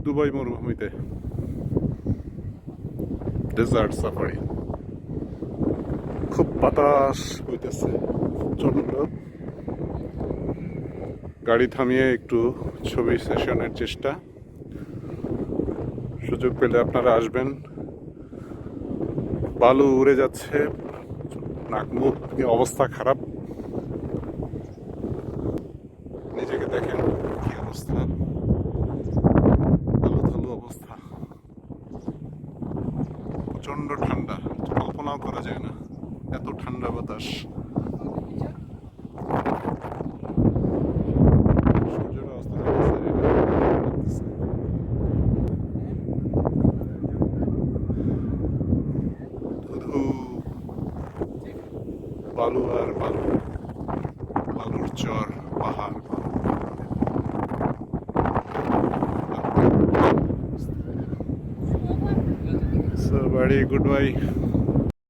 Dubai মরুভূমিতে desert safari. খুব বাতাস বইতেছে, প্রচন্ড। গাড়ি থামিয়ে একটু ছবি সেশনের চেষ্টা। সুযোগ পেলে আপনারা আসবেন। বালু উড়ে যাচ্ছে, নাক মুখ অবস্থা খারাপ। নিজেকে দেখেন কি অবস্থা, আলু থালু অবস্থা। প্রচন্ড ঠান্ডা, কল্পনাও করা যায় না, এত ঠান্ডা বাতাস। সূর্যটা অস্ত যাচ্ছে, শুধু বালু আর বালু, বালুর চর, পাহাড়। So, buddy, goodbye.